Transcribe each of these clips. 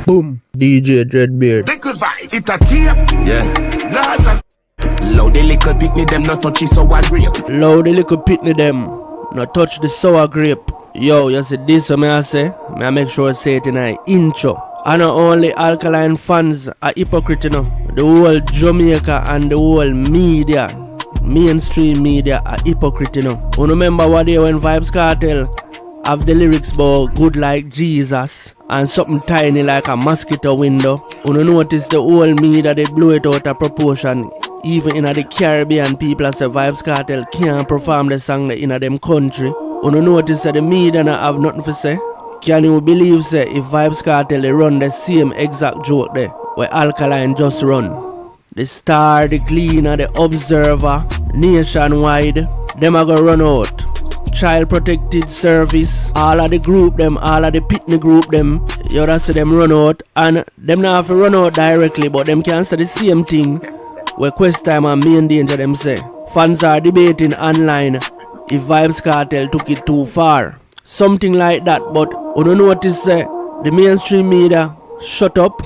Boom. DJ Dreadbeard. Little vibes. It a tape. Yeah. Laws. Loud the little pitney them not touch the sour grape. Loud the little pitney them not touch the sour grape. Yo, you see this what I say? I make sure I say it in an intro. And not only Alkaline fans are hypocrite, you know. The whole Jamaica and the whole media, mainstream media are hypocrite, you know. You remember what day when Vybz Kartel have the lyrics about good like Jesus and something tiny like a mosquito window? You notice the whole media they blow it out of proportion. Even in the Caribbean, people say Vybz Kartel can't perform the song in them country. You notice that the media don't have nothing to say. Can you believe say if Vybz Kartel they run the same exact joke there where Alkaline just run? The Star, the Cleaner, the Observer, Nationwide, them are gonna run out. Child Protected Service, all of the group them, all of the pitney group them, you just see them run out, and them not have to run out directly, but them can say the same thing where Quest Time and Main Danger them say. Fans are debating online if Vybz Kartel took it too far. Something like that, but you don't notice the mainstream media shut up.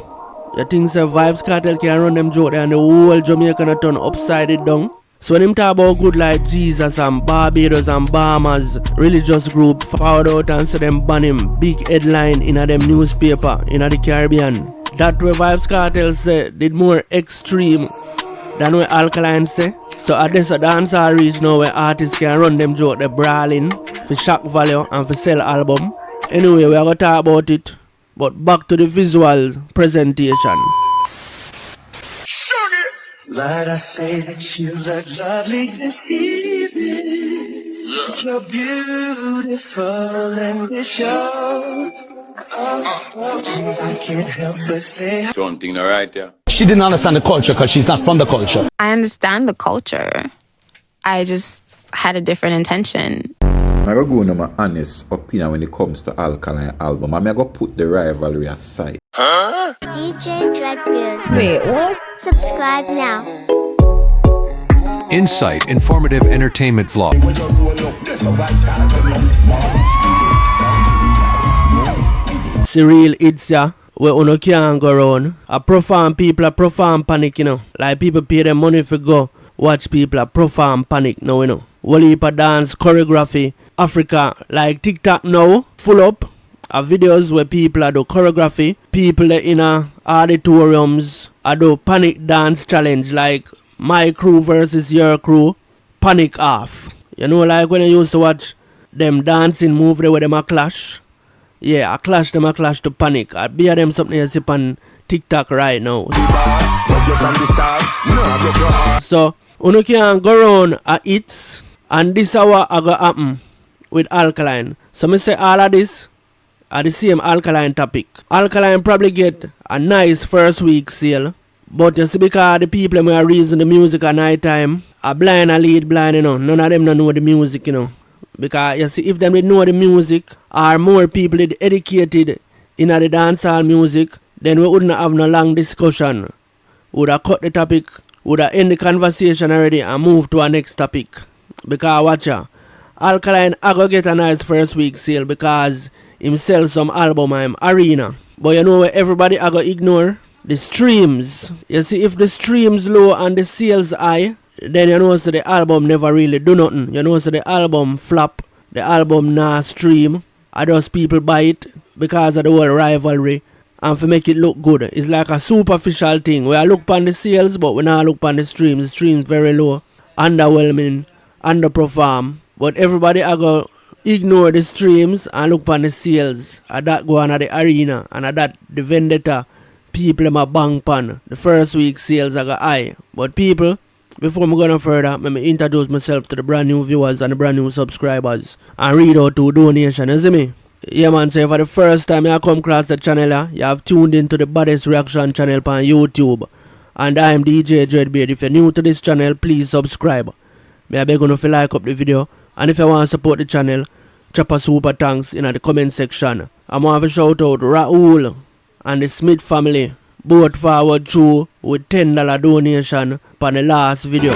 You think say Vybz Kartel can run them joke and the whole Jamaica not turn upside it down. So when him talk about good like Jesus and Barbados and Bahamas, religious group found out and say them ban him, big headline in a them newspaper in the Caribbean. That way Vybz Kartel say did more extreme than what Alkaline say. So at this a dancehall reach now where artists can run them joke the brawling for shock value and for sell album. Anyway, we are gonna talk about it. But back to the visual presentation. Shaggy. Might I say that you look lovely this evening? You're beautiful and you show. I can't help but say Something alright, yeah. She didn't understand the culture because she's not from the culture. I understand the culture. I just had a different intention. I go on my honest opinion when it comes to Alkaline album. I'm going to put the rivalry aside. Huh? DJ Dreadbeard. Wait, what? Subscribe now. Insight, informative entertainment vlog. Real it's ya, where uno can't go round. A profound people a profound panic, you know. Like people pay them money for go watch people a profound panic now, you know. Whole heap of dance, choreography, Africa, like TikTok now, full up of videos where people are do choreography, people in auditoriums are do panic dance challenge like my crew versus your crew, panic off. You know, like when you used to watch them dancing move there where them a clash. Yeah, a clash to panic. I be them something you see on TikTok right now. So, you can go around a hits, and this is what I go happen with Alkaline. So, I say all of this are the same Alkaline topic. Alkaline probably get a nice first week sale, but you see because the people who are reason the music at night time are blind and lead blind, you know. None of them don't know the music, you know. Because you see, if them did know the music, or more people did educated in the dancehall music, then we wouldn't have no long discussion. We would have cut the topic, would have end the conversation already and move to our next topic. Because watch ya, Alkaline I go get a nice first week sale because him sell some album I'm Arena. But you know where everybody I go ignore? The streams. You see, if the streams low and the sales high, then you know so the album never really do nothing. You know so the album flop, the album nah stream. I just people buy it because of the whole rivalry and for make it look good. It's like a superficial thing. We look on the sales but we not look on the streams. The streams very low, underwhelming, underperform. But everybody I go ignore the streams and look on the sales. And that go on at the Arena and at that the vendetta people in my bank pan. The first week sales I got high. But people, before I go no further, let me introduce myself to the brand new viewers and the brand new subscribers and read out to donation, you see me? Yeah man, so for the first time you come across the channel, you have tuned into the baddest reaction channel on YouTube. And I am DJ Dreadbeard. If you're new to this channel, please subscribe. May I beg you to like up the video. And if you want to support the channel, drop a super thanks in the comment section. I'm going to shout out Raul and the Smith family. Both forward through with $10 donation on the last video.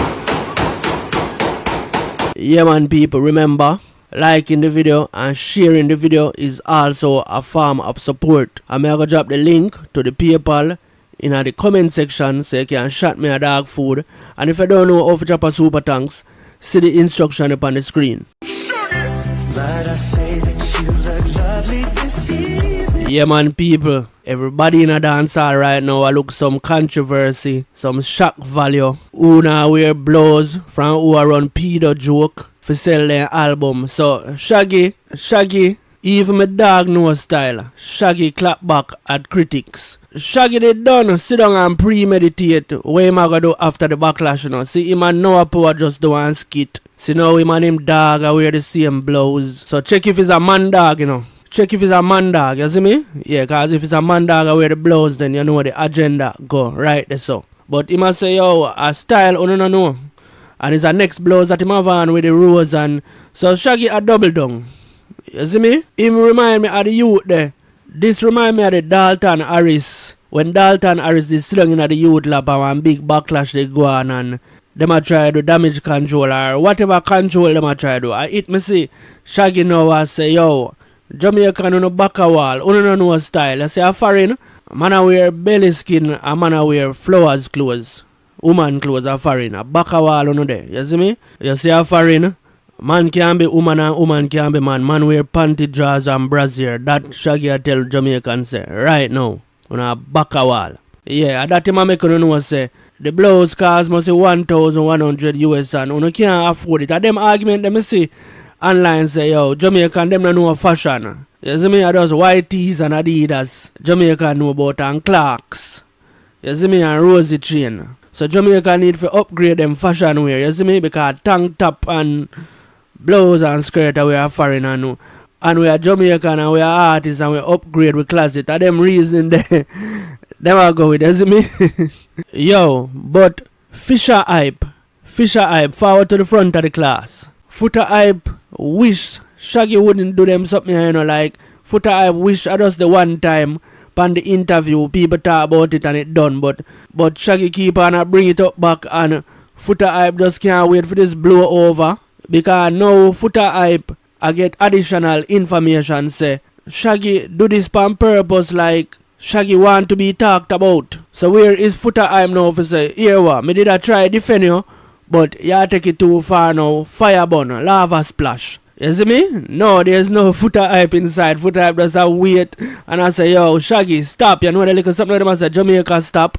Yeah man people, remember liking the video and sharing the video is also a form of support. I'm going to drop the link to the PayPal in the comment section so you can shot me a dog food. And if you don't know how to drop a super thanks, see the instruction up on the screen. But I say that you look lovely this evening. Yeah man, people, everybody in a dancehall right now I look some controversy, some shock value. Who now wear blouse from who run pedo joke for sell their album. So Shaggy, even my dog know style. Shaggy clap back at critics. Shaggy they done sit down and premeditate what him a go do after the backlash, you know. See him and no power just do one skit. See now him and him dog I wear the same blouse. So check if it's a man dog, you know. Check if it's a man dog, you see me? Yeah, cause if it's a man dog I wear the blouse, then you know the agenda go right there so. But he must say, yo, a style no know. And it's a next blouse that him have on with the rose and so Shaggy a double down. You see me? Him remind me of the youth there. This remind me of the Dalton Harris. When Dalton Harris is sitting in the youth lab and one big backlash they go on and them a try to damage control or whatever control them a try to do. I hit me see Shaggy now I say, yo, Jamaica no back a wall, no know style. I say a foreign, man a wear belly skin and man a wear flowers clothes. Woman clothes a foreign, a back a wall no there. You see me? You see a foreign, man can be woman and woman can be man. Man wear panty drawers and brassiere. That Shaggy a tell Jamaican say right now. On a back a wall. Yeah, that him a make you know say the blouse cost must be 1,100 US and you can't afford it. And them argument them see online say yo Jamaican them no know fashion. You see me? I does white tees and Adidas. Jamaica know about and Clarks. You see me? And Rosy Chain. So Jamaica need to upgrade them fashion wear. You see me? Because tank top and blouse and skirt we are foreign and we are Jamaican and we are artists and we upgrade with closet. And them reason there. Them I go with, you see me? Yo, but Fisher hype forward to the front of the class. Footer hype wish Shaggy wouldn't do them something, you know, like Footer hype wish I just the one time on the interview people talk about it and it done, but Shaggy keep on bring it up back and Footer hype just can't wait for this blow over because now Footer hype I get additional information say Shaggy do this on purpose like Shaggy want to be talked about. So where is Footer hype now for say here what me did I try defend you but you take it too far now. Fire burn, lava splash. You see me? No, there's no Footer hype inside. Footer hype does a wait and I say yo Shaggy stop. You know the little something them I say Jamaica stop.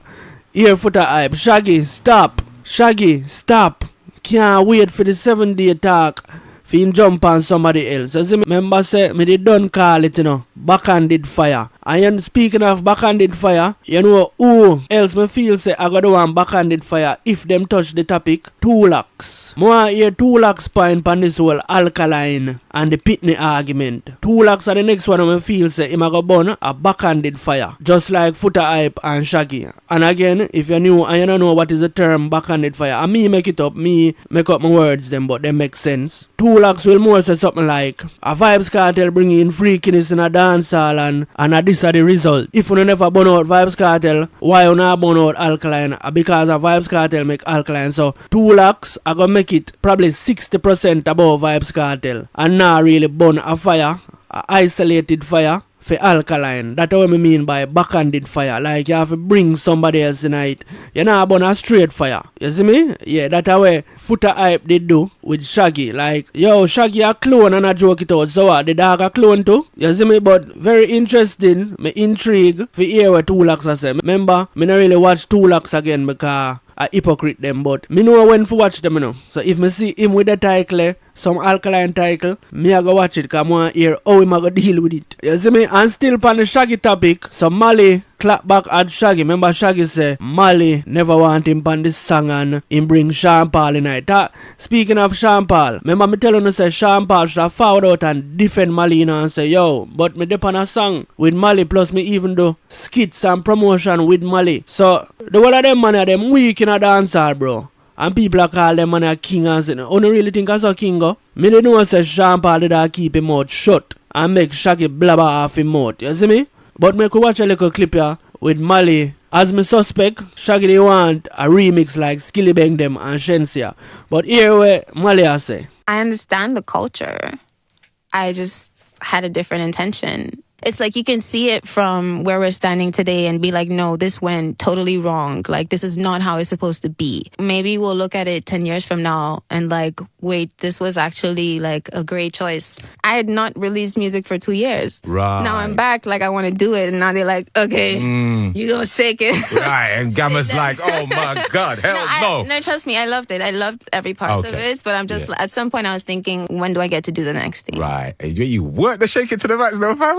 Here Footer hype. Shaggy stop. Shaggy stop. Can't wait for the 7-day talk. Fin jump on somebody else. You see me? Remember say me did don't call it, you know. Backhanded fire. And speaking of backhanded fire, you know who else me feel say I got to want backhanded fire if them touch the topic? Tulax. More hear Tulax point on this whole Alkaline and the pitney argument. Tulax are the next one me feel say him a go burn a backhanded fire. Just like Footer hype and Shaggy. And again, if you're new and you don't know what is the term backhanded fire, and me make it up, me make up my words them, but they make sense. Tulax will more say something like a Vybz Kartel bring in freakiness in a dancehall and this are the result. If you never burn out Vybz Kartel, why you not burn out Alkaline? Because of Vybz Kartel make Alkaline. So 2 lakhs are gonna make it probably 60% above Vybz Kartel and not really burn a fire, a isolated fire for Alkaline. That's what I mean by backhanded fire. Like you have to bring somebody else in it. You're not burn a straight fire. You see me? Yeah, that's how Footer hype did do with Shaggy. Like, yo, Shaggy a clone and a joke it out. So what? The dog a clone too? You see me? But very interesting. Me intrigue for hear what 2 lakhs I say. Remember, me not really watch 2 lakhs again because I hypocrite them, but me know when to watch them, you know. So if me see him with the title, some Alkaline title, me I go watch it because I want to hear how him I go deal with it. You see me? And still on the Shaggy topic, so Maliy clap back at Shaggy. Remember Shaggy say Maliy never want him on this song and him bring Sean Paul in it. Speaking of Sean Paul, remember me telling you say Sean Paul should have forward out and defend Maliy, you know, and say yo, but me dip on a song with Maliy plus me even do skits and promotion with Maliy. So the one of them man them weak in a dancehall, bro. And people are call them man a king and say, oh no really think I saw king go? Me didn't know say Sean Paul did keep him mouth shut and make Shaggy blabber off him mouth. You see me? But me could watch a little clip here with Maliy. As me suspect, Shaggy they want a remix like Skilly Bang them and Shensia. But here where Maliy say. I understand the culture. I just had a different intention. It's like you can see it from where we're standing today and be like, no, this went totally wrong. Like, this is not how it's supposed to be. Maybe we'll look at it 10 years from now and like, wait, this was actually like a great choice. I had not released music for 2 years. Right. Now I'm back, like I want to do it. And now they're like, okay, you gonna shake it. Right. And Gamma's like, oh my God, hell no. No, trust me, I loved it. I loved every part of it. But I'm just, at some point I was thinking, when do I get to do the next thing? Right. And you work the shake it to the max, no fam.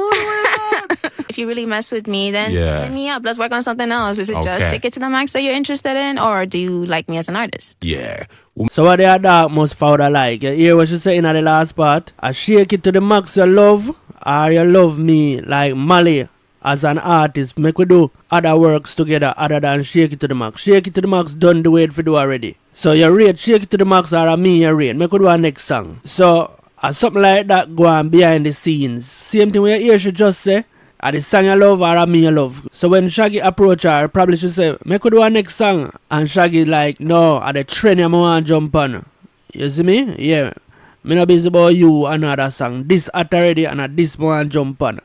If you really mess with me, then Yeah. hit me up. Let's work on something else. Is it just Okay. shake it to the max that you're interested in? Or do you like me as an artist? Yeah. So what the dark most founder like? You hear what she saying at the last part? I shake it to the max you love, or you love me like Maliy as an artist. Make we do other works together other than shake it to the max. Shake it to the max done the way it for do already. So you rate shake it to the max or me you rate. Make we do our next song. So something like that go on behind the scenes. Same thing when you hear she just say, are the song you love or me you love? So when Shaggy approach her, probably she say, make we do our next song. And Shaggy like, no, at the train you want to jump on. You see me? Yeah. Me not busy about you another song. This at already and at this want jump on.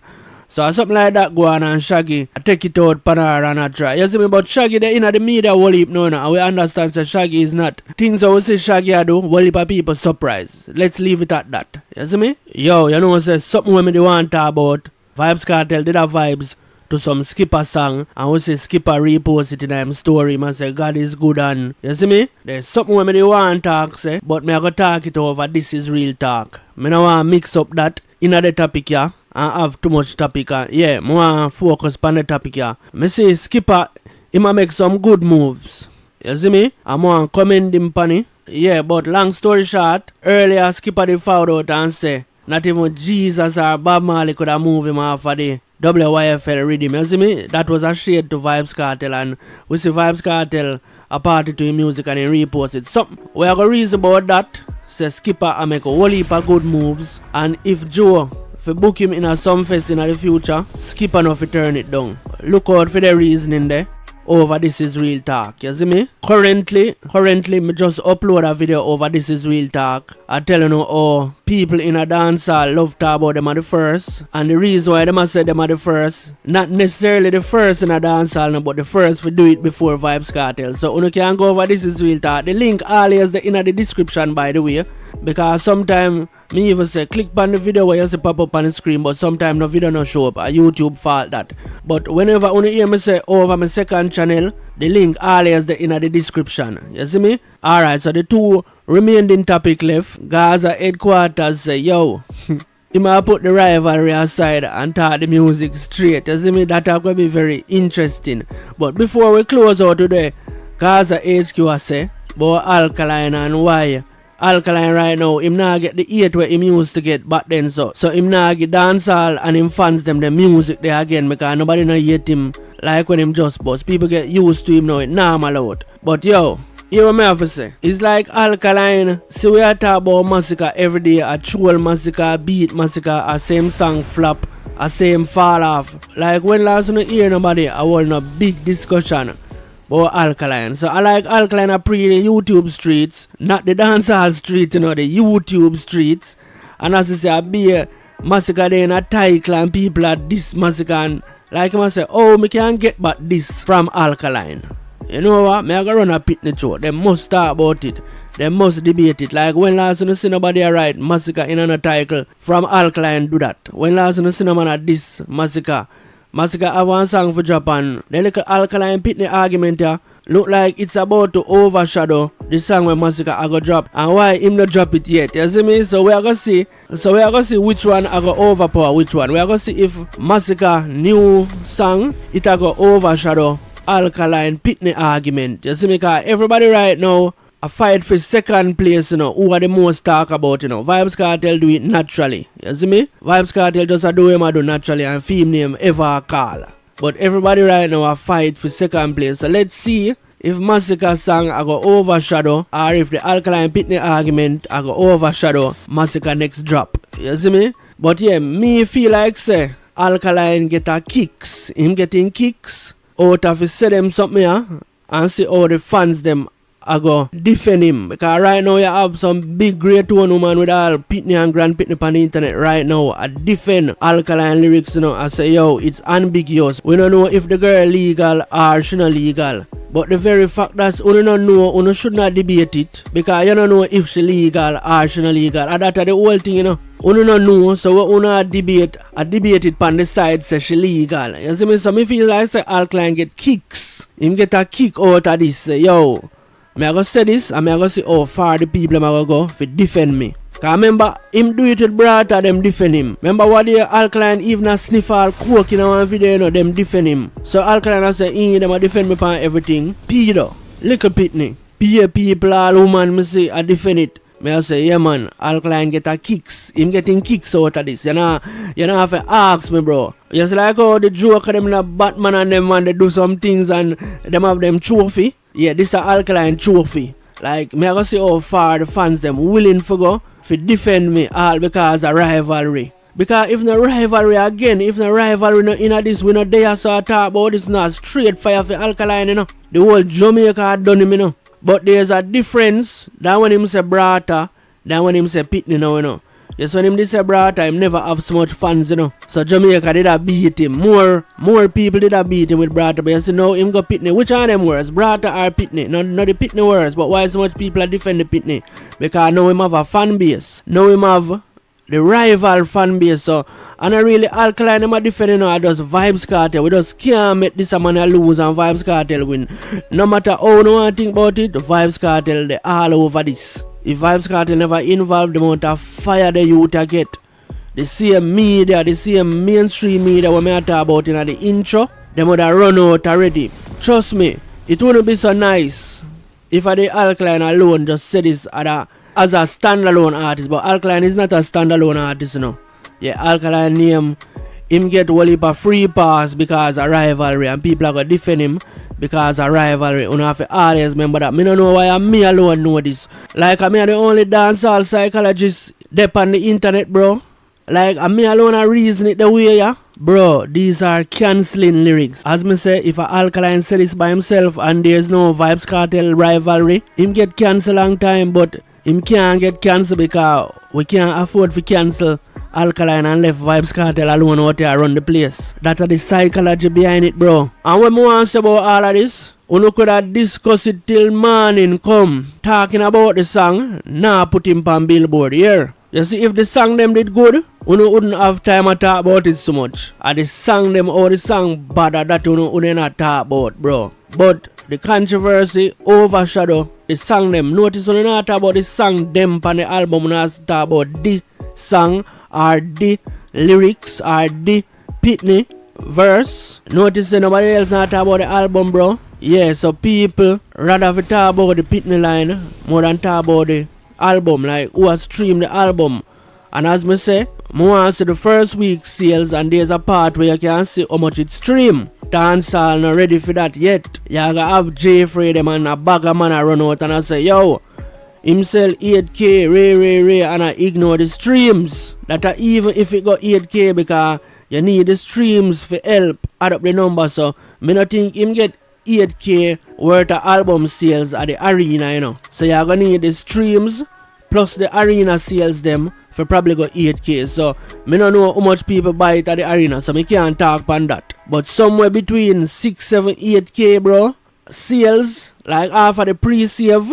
So something like that go on and Shaggy take it out pan her and I try. You see me? But Shaggy they in the media whole heap no. And we understand that Shaggy is not. Things that we say Shaggy I do, whole heap of people surprise. Let's leave it at that. You see me? Yo, you know what say something when me they want to talk about. Vybz Kartel did a vibes to some Skipper song and we say Skipper repost it in him story. Man say God is good and you see me? There's something when me they want to talk say, but me I go talk it over. This is real talk. Me no want to mix up that in the topic here and have too much topic. Yeah, me want to focus on the topic here. Me say Skipper, he might make some good moves. You see me? I want to commend him on it. Yeah, but long story short, earlier Skipper they found out and say, not even Jesus or Bob Marley could have moved him off of the WYFL rhythm. You see me? That was a shade to Vybz Kartel and we see Vybz Kartel a party to his music and he repost it. Something we are going to reason about that. Say Skipper I make a whole heap of good moves and if Joe if you book him in a some fest in the future, Skipper not fi turn it down. Look out for the reasoning there. Over This Is Real Talk, you see me? Currently, me just upload a video over This Is Real Talk. I tell you now how people in a dancehall love talk about them at the first. And the reason why them I say them at the first, not necessarily the first in a dancehall, no, but the first we do it before Vybz Kartel. So you can go over This Is Real Talk. The link always in the description by the way. Because sometimes me even say click on the video where you see pop up on the screen, but sometimes the video not show up. A YouTube fault that. But whenever you hear me say over my second channel, the link always in the description. You see me? Alright, so the two remaining topic left. Gaza headquarters say, yo, you might put the rivalry aside and talk the music straight. You see me? That are going to be very interesting. But before we close out today, Gaza HQ say about Alkaline and why Alkaline right now, him not get the hate where him used to get back then so him not get dancehall and him fans them the music there again because nobody no hate him like when him just bust. People get used to him now, it normal out. But yo, hear what me have to say. It's like Alkaline, see we are talk about massacre every day, a troll massacre, beat massacre, a same song flop, a same fall off. Like when last you hear nobody, I want a big discussion about Alkaline. So I like Alkaline a pre the YouTube streets, not the dancehall streets, you know, the YouTube streets. And as I say, I be a massacre there in a title and people at this massacre and like I say, oh, me can get back this from Alkaline. You know what? Me I go run a pitney show. They must talk about it. They must debate it. Like when last you see nobody write massacre in a title from Alkaline do that. When last you see no man at this massacre have one song for Japan. The little Alkaline pitney argument here look like it's about to overshadow the song when Massacre I go drop. And why him not drop it yet? You see me? So we are gonna see which one I go overpower which one. We are gonna see if Massacre new song it I go overshadow Alkaline pitney argument. You see me? Cause everybody right now a fight for second place, you know, who are the most talk about, you know. Vybz Kartel do it naturally. You see me? Vybz Kartel just a do him a do naturally and film name ever call. But everybody right now a fight for second place. So let's see if Massacre song I go overshadow or if the Alkaline pitney argument I go overshadow Massacre next drop. You see me? But yeah, me feel like say Alkaline get a kicks. Him getting kicks out of his say them something here and see how the fans them I go defend him. Because right now you have some big great one woman with all pitney and grand pitney on the internet right now. I defend Alkaline lyrics, you know. I say, yo, it's ambiguous. We don't know if the girl legal or she not legal. But the very fact that you don't know, you should not debate it. Because you don't know if she legal or she not legal. And that's the whole thing, you know. You don't know, so we don't debate. I debate it on the side, say she legal. You see me? So me feel like say Alkaline get kicks. Him get a kick out of this. Say, yo, me I go say this, and me I go see how far the people am I go for defend me. Cause remember, him do it with brother, them defend him. Remember what the Alkaline even a sniff all coke in one video, you know, them defend him. So Alkaline I say, them a defend me upon everything. Pedo, little pitney. Pay people, all woman, me say, I defend it. Me I say, yeah man, Alkaline get a kicks. Him getting kicks out of this. You know have to ask me, bro. Just like how the Joker, them na Batman and them, man, they do some things and them have them trophy. Yeah, this is a Alkaline trophy. Like, me I go see how far the fans them willing to go to defend me all because of rivalry. Because if no rivalry again, if no rivalry no in this, we no there so I talk about this not straight fire for Alkaline, you know. The whole Jamaica done him, you know. But there's a difference than when him say brata, than when him say pitney now, you know. Just when him say brata, him never have so much fans, you know. So Jamaica did a beat him. More people did a beat him with brata. But you see now him go pitney. Which are them worse? Brata or pitney? Not the pitney worse. But why so much people are defend the pitney? Because now him have a fan base. Now him have the rival fan base. So and I really Alkaline him a defend, you know, I just Vybz Kartel. We just can't make this a man a lose and Vybz Kartel win. No matter how no one think about it, Vybz Kartel they all over this. If Vybz Kartel never involved, the amount of fire the youth get. The same media, the same mainstream media when I talk about in the intro, they would have run out already. Trust me, it wouldn't be so nice if I the Alkaline alone just say this as a standalone artist. But Alkaline is not a standalone artist, you know. Yeah, Alkaline name, him get whole heap of free pass because of rivalry and people are going to defend him because of rivalry. You have to always remember that. I don't know why me alone know this. Like, I'm the only dancehall psychologist there on the internet, bro. Like, I'm me alone I reason it the way, yeah. Bro, these are cancelling lyrics. As me say, if a Alkaline say this by himself and there's no Vybz Kartel rivalry, him get cancelled long time, but him can't get cancelled because we can't afford to cancel Alkaline and left Vybz Kartel alone out there run the place. That's the psychology behind it, bro. And when we want to say about all of this, we could have discussed it till morning come. Talking about the song, nah put him on Billboard here. You see, if the song them did good, we wouldn't have time to talk about it so much. And the song them or the song bad that we wouldn't not talk about, bro. But the controversy overshadow the song them. Notice we not talk about the song them on the album, we not talk about the song or the lyrics or the pitney verse. Notice nobody else not talk about the album, bro. Yeah, so people rather talk about the pitney line more than talk about the album, like who has streamed the album. And as me say, I want to see the first week sales, and there's a part where you can see how much it stream. Dancehall not ready for that yet. You gotta have Jeffrey them and a bag of man a run out and I say, yo, him sell 8K, Ray, and I ignore the streams. That even if it got 8K because you need the streams for help add up the number. So me not think him get 8K worth of album sales at the arena, you know. So you're gonna need the streams plus the arena sales them for probably go 8K. So me don't know how much people buy it at the arena, so me can't talk on that. But somewhere between 6, 7, 8K, bro, sales, like after the pre-save,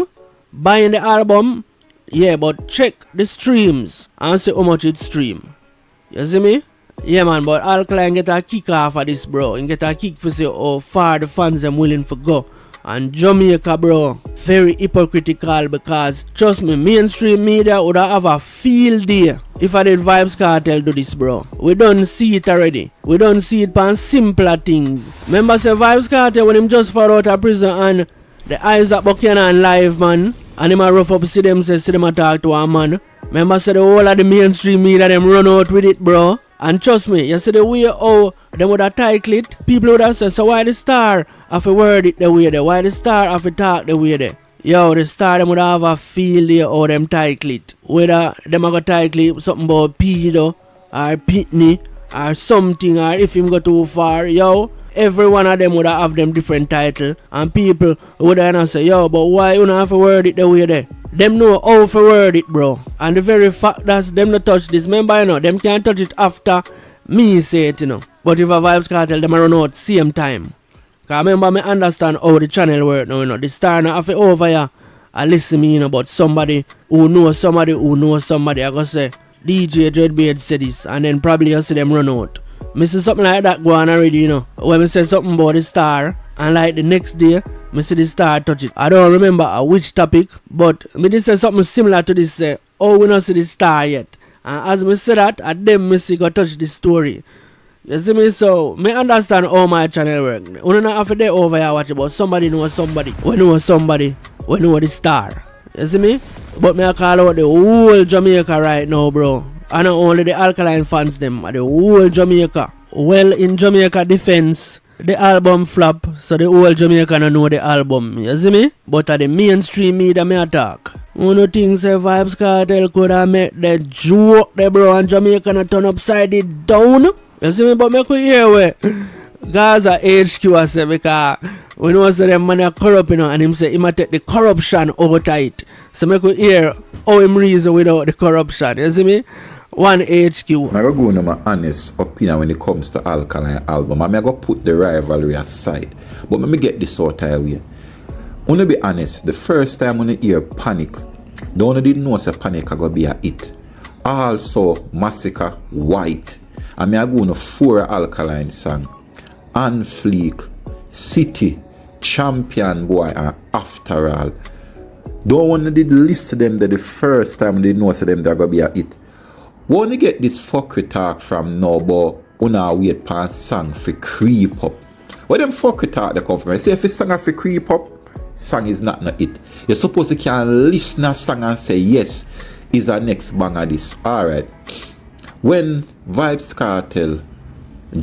buying the album, yeah, but check the streams and see how much it stream. You see me? Yeah, man, but Alkaline get a kick off of this, bro. And get a kick for see how far the fans them willing to go. And Jamaica, bro, very hypocritical because, trust me, mainstream media would have a field day if I did Vybz Kartel do this, bro. We don't see it already. We don't see it on simpler things. Remember, say Vybz Kartel when him just fought out of prison and the Isaac Buchanan live, man. And him a rough up, see them a talk to a man. Remember, say the whole of the mainstream media, them run out with it, bro. And trust me, you see the way how them would have title it, people would have said, so why the star have to word it the way there? Why the star have to talk the way there? Yo, the star them would have a feel there how them title it. Whether them have a title it something about pedo or pitney or something, or if him go too far, yo, every one of them would have them different title, and people would have say, yo, but why you don't have to word it the way there? Them know how to word it, bro. And the very fact that them not touch this, remember, you know, them can't touch it after me say it, you know. But if a Vybz Kartel, them run out same time. Cause remember, me understand how the channel work now, you know. The star not have to over here and listen me, you know, but somebody who knows somebody who knows somebody, I go say, DJ Dreadbeard said this, and then probably you see them run out. Me see something like that go on already, you know. When me say something about the star, and like the next day, me see the star touch it. I don't remember which topic, but me just say something similar to this, say, oh, we not see the star yet. And as me say that, at them me see go touch the story. You see me? So, me understand how my channel work. We don't have to there over here watch it, but somebody knows somebody. We know somebody, we know the star. You see me? But me I call out the whole Jamaica right now, bro. And not only the Alkaline fans them, but the whole Jamaica. Well, in Jamaica defense, the album flop, so the whole Jamaica don't know the album. You see me? But at the mainstream media me attack. One of things say Vybz Kartel could have made the joke there, bro, and Jamaica not turn upside it down. You see me? But me could hear where Gaza HQ I say, because we know say them money are corrupt, you know, and him say he might take the corruption out of it. So me could hear how him reason without the corruption. You see me? One HQ. I'm going to my honest opinion when it comes to Alkaline album. I'm going to put the rivalry aside. But let me get this out of way. I want to be honest, the first time when I hear Panic, the one didn't know say Panic is going to be a hit. Also, Massacre, White. And I'm going to 4 Alkaline song. On Fleek, City, Champion Boy, and After All. The one that did list them the first time they didn't know say them they're going to be a hit. We only get this fuckery talk from now, but we now wait for a song for creep up. Where them fuckery talk they come from? I say if a song for creep up, song is not it. You're supposed to can listen a song and say yes, is our next bang of this. Alright. When Vybz Kartel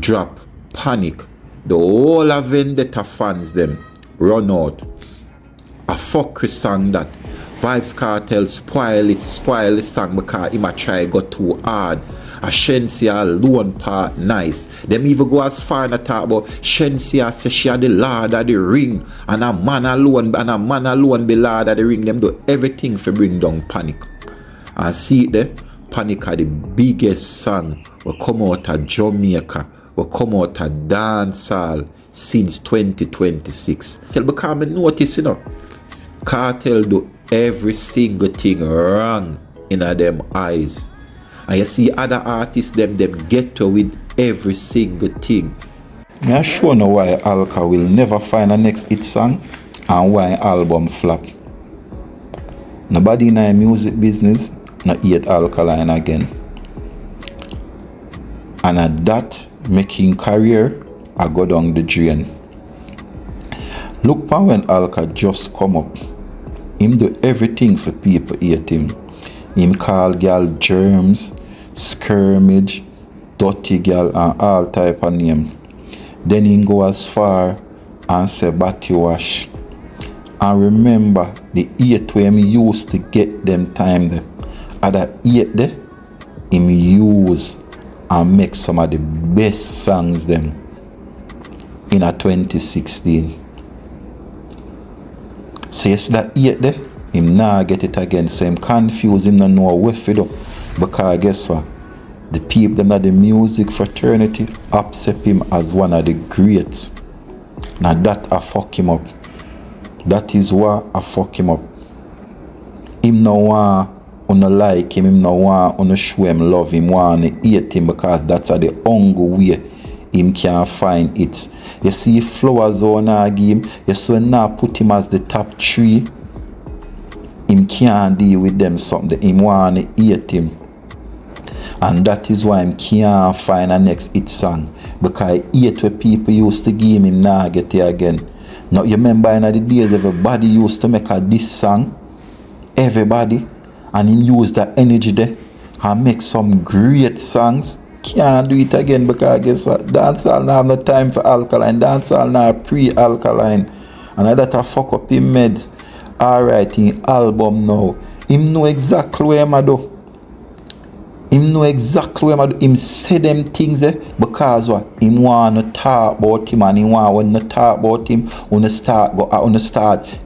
drop Panic, the whole of Vendetta fans them run out. A fuckery song that Vybz Kartel spoil the song because he might try go too hard. A Shensia alone part nice. Them even go as far and talk about Shensia say she are the Lord of the Ring, and a man alone be Lord of the Ring. Them do everything for bring down Panic. And see it there, Panic are the biggest song will come out of Jamaica, will come out of Dancehall since 2026. Because I notice, you know, Kartel do every single thing wrong in them eyes. And you see other artists them get to with every single thing. Me sure know why Alka will never find a next hit song and why album flop. Nobody in the music business not yet Alkaline again. And at that making career I go down the drain. Look for when Alka just come up. Him do everything for people hate him. Him call girl germs, skirmish, dirty girl and all type of name. Then he go as far and say batty wash. And remember the hate where him used to get them time there. At that hate there, him use and make some of the best songs them in a 2016. So yes, that hate there, him now get it again. So him confused, him not know what to do. Because guess what? The people them at the music fraternity accept him as one of the greats. Now that I fuck him up. That is why I fuck him up. Him no want to like him no want to show him love him, want to hate him because that's the only way him can find it. You see Flowers on a game, you see now put him as the top 3. Him can't deal with them something. Him want to hate him. And that is why him can't find a next hit song. Because hate what people used to give him now get it again. Now you remember in the days everybody used to make a diss song. Everybody. And him use that energy there and make some great songs. Can't do it again because guess what? Dancehall now have no time for Alkaline. Dancehall now pre-Alkaline. And that a fuck up him meds. Alright, in album now. Him know exactly where him do. Him know exactly what him say them things because what him want to talk about him, and him want when to talk about him, when to start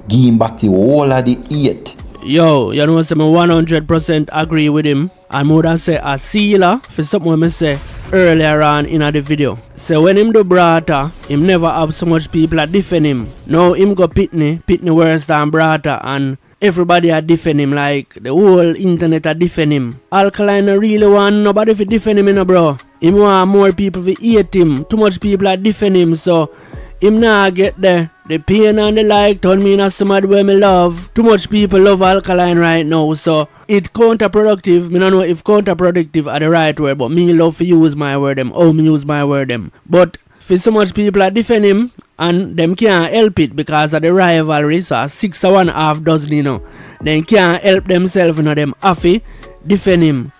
give him back the whole of the hate. Yo, you know what, I 100% agree with him. And more than say a sealer for something I say earlier on in the video. So when him do brata, him never have so much people that defend him. Now him go pitney worse than brata, and everybody a defend him, like the whole internet a defend him. Alkaline really want nobody to defend him, you know, bro. Him want more people to hate him. Too much people a defend him, so him nah get the pain and the like turn me into somebody where me love. Too much people love Alkaline right now, so it counterproductive. Me don't know if counterproductive are the right word, but me love to use my word them. Oh, me use my word them. But for so much people that defend him, and them can't help it because of the rivalry, so 6.5 dozen, you know. They can't help themselves, you know, them happy defend him.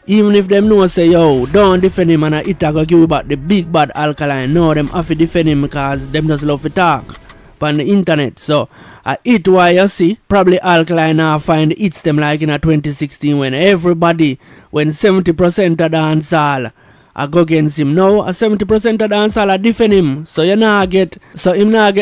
Even if them know say, yo, don't defend him and it go give you back the big bad Alkaline. No, them have to defend him because them just love to talk on the internet. So it why you see probably Alkaline now find it's them like in a 2016 when 70% of dancehall I go against him. Now 70% of dancehall I defend him. So him not get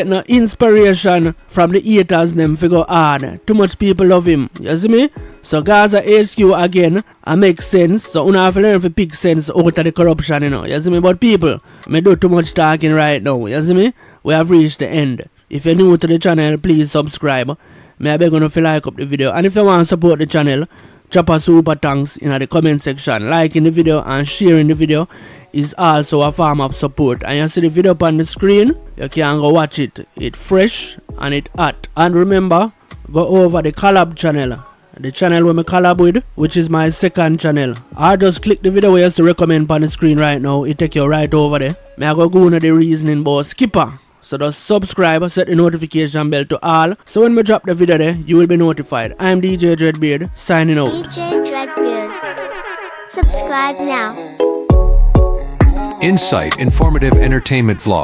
no inspiration from the haters them figure hard. Too much people love him. You see me? So Gaza HQ again, I make sense. So you have to learn to pick sense out of the corruption, you know. You see me? But people, me do too much talking right now. You see me? We have reached the end. If you're new to the channel, please subscribe. I beg you to like up the video. And if you want to support the channel, drop a super thanks in the comment section. Liking the video and sharing the video is also a form of support. And you see the video up on the screen, you can go watch it. It's fresh and it's hot. And remember, go over the collab channel. The channel where I collab with, which is my second channel. Or just click the video where you see recommend on the screen right now. It take you right over there. I go into the reasoning about skipper. So just subscribe, set the notification bell to all. So when we drop the video there, you will be notified. I'm DJ Dreadbeard, signing out. DJ Dreadbeard. Subscribe now. Insight, informative entertainment vlog.